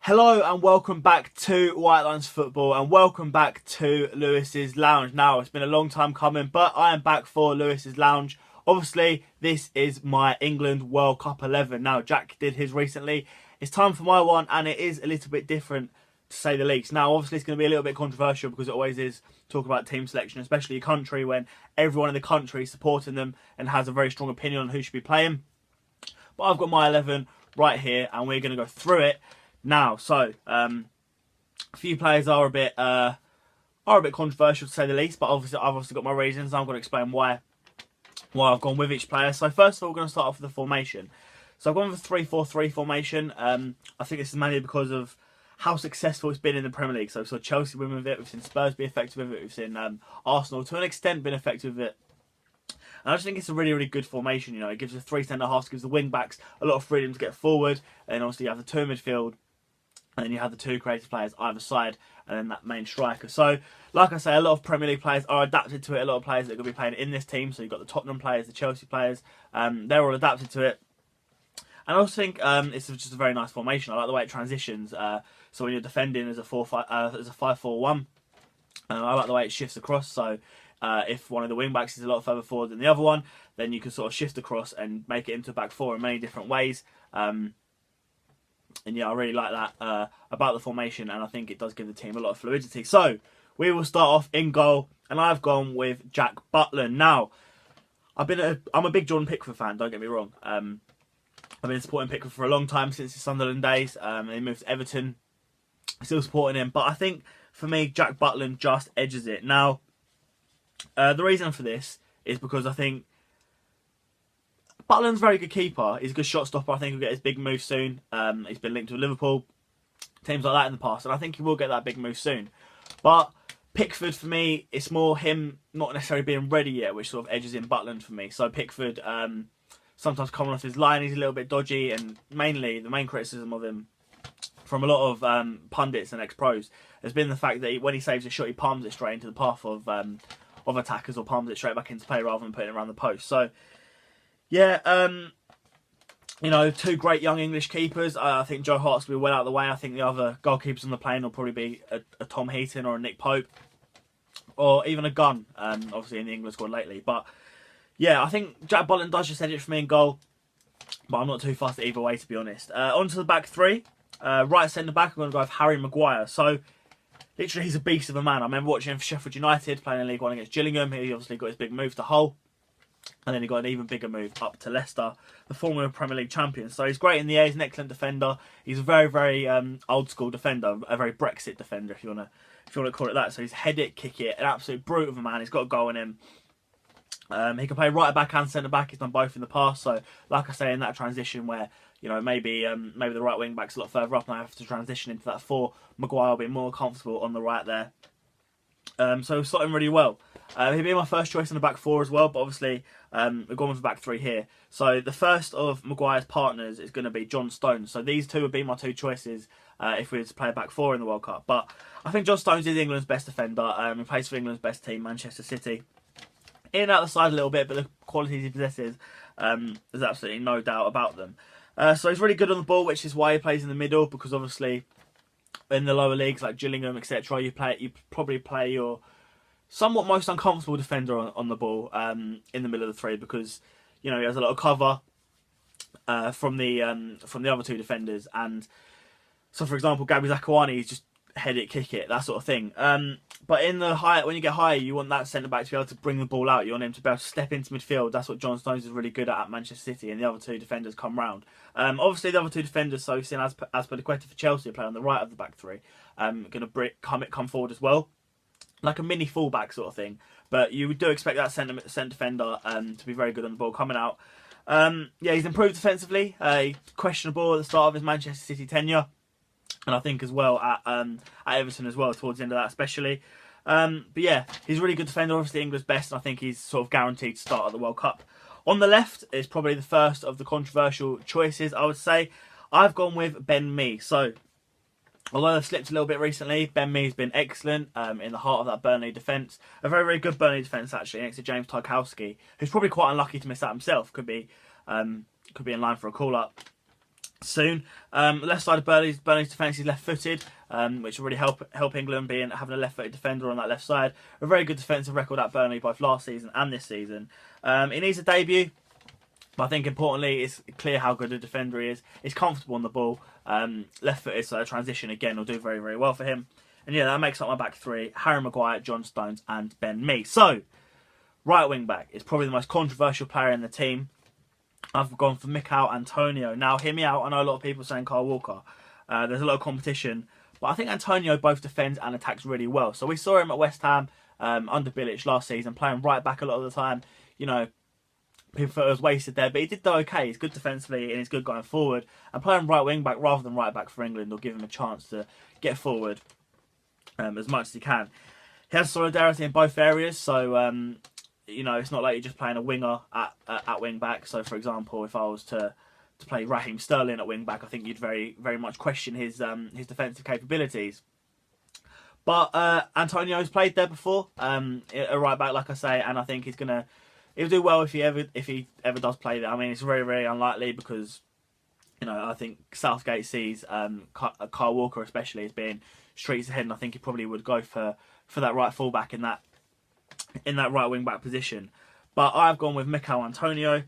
Hello and welcome back to WhiteLinesFootball and welcome back to Lewis's Lounge. Now, it's been a long time coming, but I am back for Lewis's Lounge. Obviously, this is my England World Cup 11. Now, Jack did his recently. It's time for my one, and it is a little bit different, to say the least. Now, obviously, it's going to be a little bit controversial because it always is talk about team selection, especially your country, when everyone in the country is supporting them and has a very strong opinion on who should be playing. But I've got my 11 right here, and we're going to go through it now. So, a few players are a bit controversial to say the least, but obviously I've got my reasons. I'm going to explain why I've gone with each player. So first of all, we're going to start off with the formation. So I've gone with a 3-4-3 formation. I think this is mainly because of how successful it's been in the Premier League. So Chelsea win with it, we've seen Spurs be effective with it, we've seen Arsenal to an extent been effective with it. And I just think it's a really, really good formation. You know, it gives the three centre halves, gives the wing backs a lot of freedom to get forward, and then obviously you have the two midfield. And then you have the two creative players either side, and then that main striker. So, like I say, a lot of Premier League players are adapted to it. A lot of players that are going to be playing in this team. So you've got the Tottenham players, the Chelsea players. They're all adapted to it. And I also think it's just a very nice formation. I like the way it transitions. So when you're defending as a 5-4-1, I like the way it shifts across. So if one of the wing backs is a lot further forward than the other one, then you can sort of shift across and make it into a back four in many different ways. And yeah, I really like that about the formation, and I think it does give the team a lot of fluidity. So, we will start off in goal, and I've gone with Jack Butland. Now, I'm a big Jordan Pickford fan, don't get me wrong. I've been supporting Pickford for a long time, since his Sunderland days. He moved to Everton, still supporting him. But I think, for me, Jack Butland just edges it. Now, the reason for this is because I think Butland's a very good keeper. He's a good shot stopper. I think he'll get his big move soon. He's been linked with Liverpool, teams like that in the past, and I think he will get that big move soon. But Pickford, for me, it's more him not necessarily being ready yet, which sort of edges in Butland for me. So Pickford, sometimes coming off his line, he's a little bit dodgy, and mainly the main criticism of him from a lot of pundits and ex-pros has been the fact that when he saves a shot, he palms it straight into the path of attackers, or palms it straight back into play rather than putting it around the post. So yeah, you know, two great young English keepers. I think Joe Hart's will be well out of the way. I think the other goalkeepers on the plane will probably be a Tom Heaton or a Nick Pope, or even a Gunn, obviously in the England squad lately. But yeah, I think Jack Butland does just edge it for me in goal, but I'm not too fussed either way, to be honest. On to the back three. Right centre back, I'm going to go with Harry Maguire. So, literally, he's a beast of a man. I remember watching him for Sheffield United, playing in League One against Gillingham. He obviously got his big move to Hull. And then he got an even bigger move up to Leicester, the former Premier League champions. So he's great in the air. He's an excellent defender. He's a very, very old school defender, a very Brexit defender, if you want to call it that. So he's head it, kick it, an absolute brute of a man. He's got a goal in him. He can play right back and centre back. He's done both in the past. So, like I say, in that transition where, you know, maybe the right wing back's a lot further up, and I have to transition into that four, Maguire will be more comfortable on the right there. So he'll slot him really well. He'll be my first choice in the back four as well, but obviously we've gone with the back three here. So the first of Maguire's partners is going to be John Stones. So these two would be my two choices if we were to play a back four in the World Cup. But I think John Stones is England's best defender. He plays for England's best team, Manchester City. In and out the side a little bit, but the qualities he possesses, there's absolutely no doubt about them. So he's really good on the ball, which is why he plays in the middle, because obviously in the lower leagues like Gillingham, etc., you probably play your somewhat most uncomfortable defender on the ball in the middle of the three, because you know he has a lot of cover from the other two defenders, and so for example, Gabby Zakuani is just head it, kick it, that sort of thing. But in the when you get higher, you want that centre back to be able to bring the ball out. You want him to be able to step into midfield. That's what John Stones is really good at Manchester City, and the other two defenders come round. Obviously, the other two defenders, so we've seen Azpilicueta for Chelsea, play on the right of the back three, going to come forward as well, like a mini fullback sort of thing. But you do expect that centre defender to be very good on the ball coming out. Yeah, he's improved defensively. Questionable at the start of his Manchester City tenure. And I think as well at Everton as well, towards the end of that especially. But yeah, he's a really good defender, obviously England's best, and I think he's sort of guaranteed to start at the World Cup. On the left is probably the first of the controversial choices, I would say. I've gone with Ben Mee. So, although I've slipped a little bit recently, Ben Mee's been excellent in the heart of that Burnley defence. A very, very good Burnley defence, actually, next to James Tarkowski, who's probably quite unlucky to miss out himself. Could be in line for a call-up. soon. Left side of Burnley's defence is left-footed, which will really help England having a left-footed defender on that left side. A very good defensive record at Burnley both last season and this season. He needs a debut, but I think importantly it's clear how good a defender he is. He's comfortable on the ball, left-footed, so a transition again will do very, very well for him. And yeah, that makes up my back three: Harry Maguire, John Stones, and Ben Mee. So, right wing back is probably the most controversial player in the team. I've gone for Mikel Antonio. Now, hear me out. I know a lot of people saying Kyle Walker. There's a lot of competition. But I think Antonio both defends and attacks really well. So we saw him at West Ham under Bilic last season, playing right back a lot of the time. You know, people thought it was wasted there. But he did do okay. He's good defensively and he's good going forward. And playing right wing back rather than right back for England will give him a chance to get forward as much as he can. He has solidarity in both areas. So... you know, it's not like you're just playing a winger at wing back. So, for example, if I was to play Raheem Sterling at wing back, I think you'd very, very much question his defensive capabilities. But Antonio's played there before, a right back, like I say, and I think he'll do well if he ever does play there. I mean, it's very, very unlikely because, you know, I think Southgate sees Kyle Walker especially as being streets ahead, and I think he probably would go for that right fullback in that right wing back position. But I've gone with Mikel Antonio.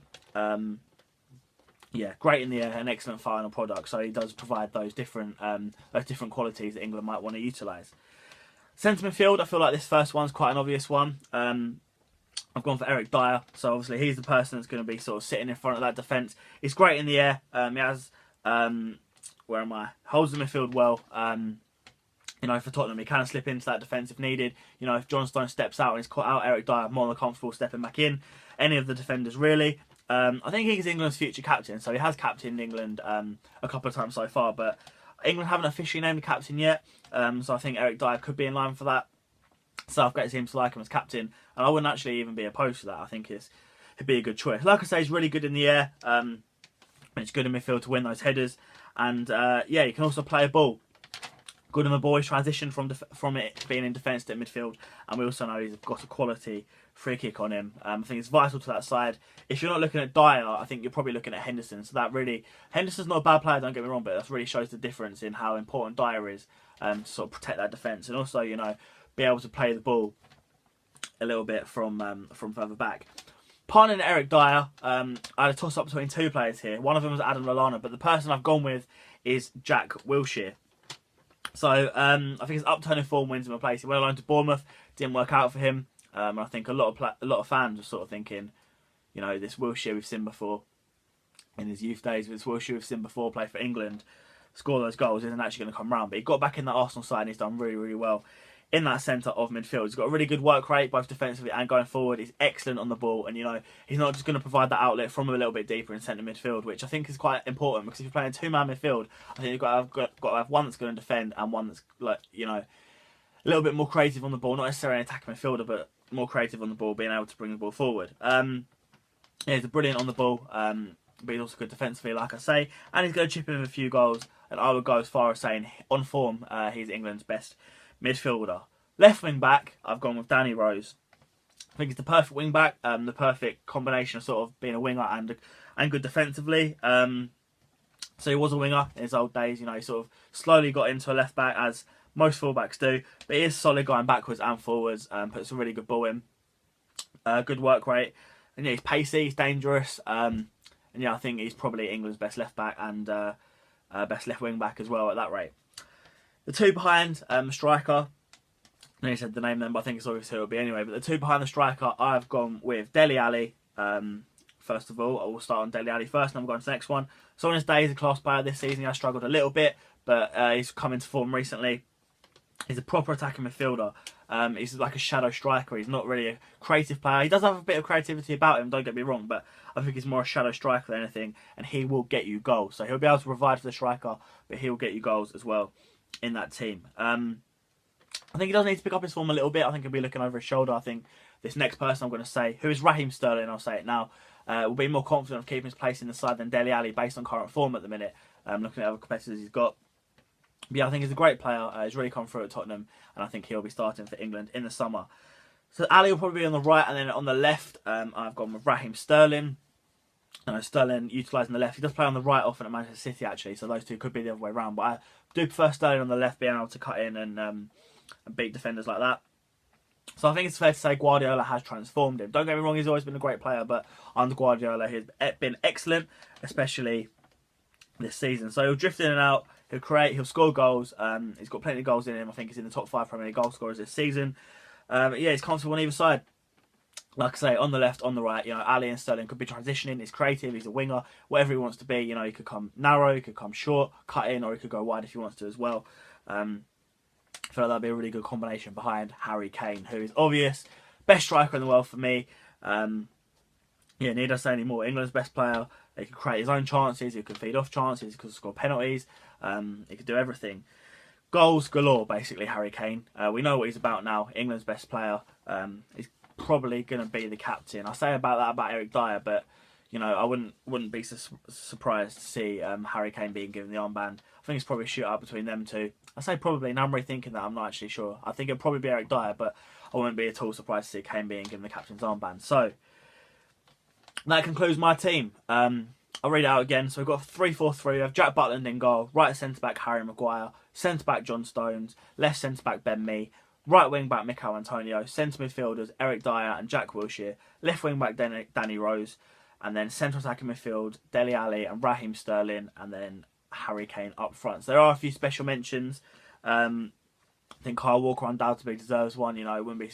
Yeah, great in the air, an excellent final product. So he does provide those different qualities that England might want to utilise. Centre midfield, I feel like this first one's quite an obvious one. I've gone for Eric Dyer. So obviously he's the person that's going to be sort of sitting in front of that defence. He's great in the air. He has holds the midfield well. You know, for Tottenham, he can slip into that defence if needed. You know, if John Stones steps out and he's caught out, Eric Dyer more than comfortable stepping back in. Any of the defenders, really. I think he's England's future captain, so he has captained England a couple of times so far, but England haven't officially named a captain yet, so I think Eric Dyer could be in line for that. Southgate seems to like him as captain, and I wouldn't actually even be opposed to that. I think it'd be a good choice. Like I say, he's really good in the air. It's good in midfield to win those headers, and yeah, he can also play a ball. Good on the ball. He's transitioned from it being in defence to midfield, and we also know he's got a quality free kick on him. I think it's vital to that side. If you're not looking at Dyer, I think you're probably looking at Henderson. So that really, Henderson's not a bad player, don't get me wrong, but that really shows the difference in how important Dyer is to sort of protect that defence, and also, you know, be able to play the ball a little bit from further back. Partnering Eric Dyer, I had a toss up between two players here. One of them was Adam Lallana, but the person I've gone with is Jack Wilshere. So I think his upturn in form wins him a place. He went alone to Bournemouth, didn't work out for him. I think a lot of fans are sort of thinking, you know, this Wilshere we've seen before in his youth days. This Wilshere we've seen before play for England, score those goals, isn't actually going to come round. But he got back in that Arsenal side and he's done really, really well in that centre of midfield. He's got a really good work rate, both defensively and going forward. He's excellent on the ball, and you know, he's not just going to provide that outlet from a little bit deeper in centre midfield, which I think is quite important, because if you're playing two-man midfield, I think you've got to have one that's going to defend and one that's, like, you know, a little bit more creative on the ball, not necessarily an attacking midfielder, but more creative on the ball, being able to bring the ball forward. Yeah, he's brilliant on the ball, but he's also good defensively, like I say, and he's going to chip in with a few goals, and I would go as far as saying, on form, he's England's best midfielder. Left wing back, I've gone with Danny Rose. I think he's the perfect wing back, the perfect combination of sort of being a winger and good defensively. So he was a winger in his old days. You know, he sort of slowly got into a left back, as most fullbacks do. But he is solid going backwards and forwards. Puts a really good ball in. Good work rate, and yeah, he's pacey, he's dangerous. And yeah, I think he's probably England's best left back and best left wing back as well at that rate. The two behind, striker. I know you said the name then, but I think it's obvious who it will be anyway. But the two behind the striker, I've gone with Dele Alli. First of all, I will start on Dele Alli first, and I'm going to the next one. So on his day, he's a class player this season. He has struggled a little bit, but he's come into form recently. He's a proper attacking midfielder. He's like a shadow striker. He's not really a creative player. He does have a bit of creativity about him, don't get me wrong, but I think he's more a shadow striker than anything, and he will get you goals. So he'll be able to provide for the striker, but he will get you goals as well in that team. I think he does need to pick up his form a little bit. I think he'll be looking over his shoulder. I think this next person I'm going to say, who is Raheem Sterling, I'll say it now, will be more confident of keeping his place in the side than Dele Alli based on current form at the minute, looking at other competitors he's got. But yeah, I think he's a great player. He's really come through at Tottenham, and I think he'll be starting for England in the summer. So Ali will probably be on the right, and then on the left, I've gone with Raheem Sterling. Sterling utilising the left. He does play on the right often at Manchester City, actually, so those two could be the other way around. But I do prefer Sterling on the left, being able to cut in and beat defenders like that. So I think it's fair to say Guardiola has transformed him. Don't get me wrong, he's always been a great player, but under Guardiola he's been excellent, especially this season. So he'll drift in and out, he'll create, he'll score goals. He's got plenty of goals in him. I think he's in the top 5 Premier League goal scorers this season. Yeah, he's comfortable on either side. Like I say, on the left, on the right, Ali and Sterling could be transitioning. He's creative, he's a winger, whatever he wants to be. He could come narrow, he could come short, cut in, or he could go wide if he wants to as well. I feel like that'd be a really good combination behind Harry Kane, who is obvious, best striker in the world for me. Need I say any more? England's best player. He could create his own chances, he could feed off chances, he could score penalties, he could do everything. Goals galore, basically, Harry Kane. We know what he's about now. England's best player. He's probably going to be the captain. I say about Eric Dyer, but I wouldn't be surprised to see Harry Kane being given the armband. I think it's probably a shootout between them two. I say probably, now I'm rethinking that, I'm not actually sure. I think it'll probably be Eric Dyer, but I wouldn't be at all surprised to see Kane being given the captain's armband. So that concludes my team. I'll read it out again. So we've got 3-4-3. We have Jack Butland in goal, right centre back Harry Maguire, centre back John Stones, left centre back Ben Mee, right wing back Mikel Antonio, centre midfielders Eric Dyer and Jack Wilshere, left wing back Danny Rose, and then central attacking midfield Dele Alli and Raheem Sterling, and then Harry Kane up front. So there are a few special mentions. I think Kyle Walker undoubtedly deserves one. It wouldn't be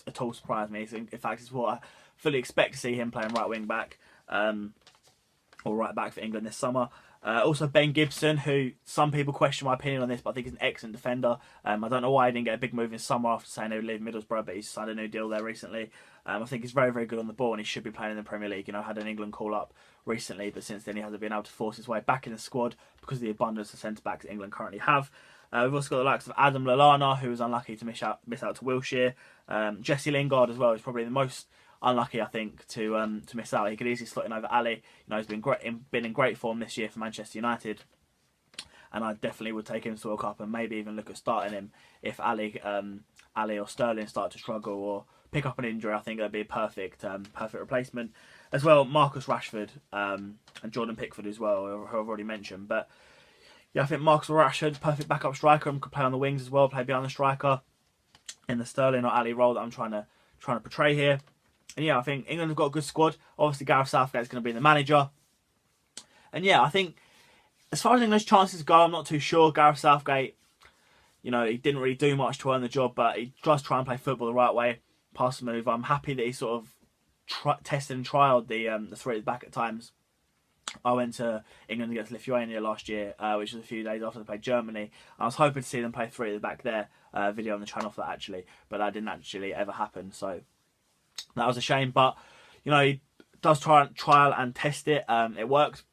at all surprise me. In fact, it's what I fully expect to see him playing right wing back. Or right back for England this summer. Also Ben Gibson, who some people question my opinion on this, but I think he's an excellent defender. I don't know why he didn't get a big move in summer after saying he would leave Middlesbrough, but he's signed a new deal there recently. I think he's very, very good on the ball, and he should be playing in the Premier League. Had an England call-up recently, but since then he hasn't been able to force his way back in the squad because of the abundance of centre-backs England currently have. We've also got the likes of Adam Lallana, who was unlucky to miss out to Wilshere. Jesse Lingard as well is probably the most unlucky, I think, to miss out. He could easily slot in over Ali. He's been in great form this year for Manchester United, and I definitely would take him to the World Cup and maybe even look at starting him if Ali or Sterling start to struggle or pick up an injury. I think that'd be a perfect replacement. As well, Marcus Rashford and Jordan Pickford as well, who I've already mentioned. But yeah, I think Marcus Rashford, perfect backup striker, and could play on the wings as well, play behind the striker in the Sterling or Ali role that I'm trying to portray here. And yeah, I think England have got a good squad. Obviously, Gareth Southgate is going to be the manager. And yeah, I think as far as England's chances go, I'm not too sure. Gareth Southgate, he didn't really do much to earn the job, but he does try and play football the right way, pass the move. I'm happy that he sort of tested and trialled the three at the back at times. I went to England against Lithuania last year, which was a few days after they played Germany. I was hoping to see them play three at the back there. Video on the channel for that, actually, but that didn't actually ever happen. So that was a shame, but he does trial and test it. It works.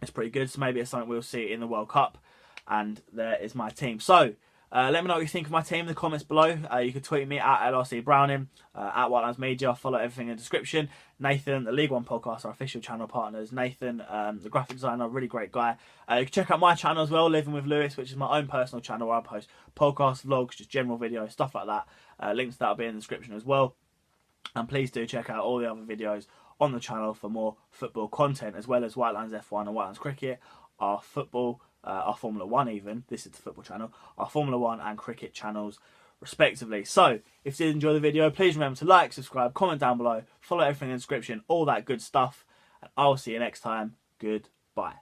It's pretty good, so maybe it's something we'll see in the World Cup. And there is my team. So let me know what you think of my team in the comments below. You can tweet me at LRC Browning, at White Media. Follow everything in the description. Nathan, the League One podcast, our official channel partners. Nathan, the graphic designer, really great guy. You can check out my channel as well, Living with Lewis, which is my own personal channel where I post podcasts, vlogs, just general videos, stuff like that. Links to that will be in the description as well. And please do check out all the other videos on the channel for more football content, as well as White Lines F1 and White Lines Cricket, our football, our Formula 1 even, this is the football channel, our Formula 1 and cricket channels respectively. So, if you did enjoy the video, please remember to like, subscribe, comment down below, follow everything in the description, all that good stuff, and I'll see you next time. Goodbye.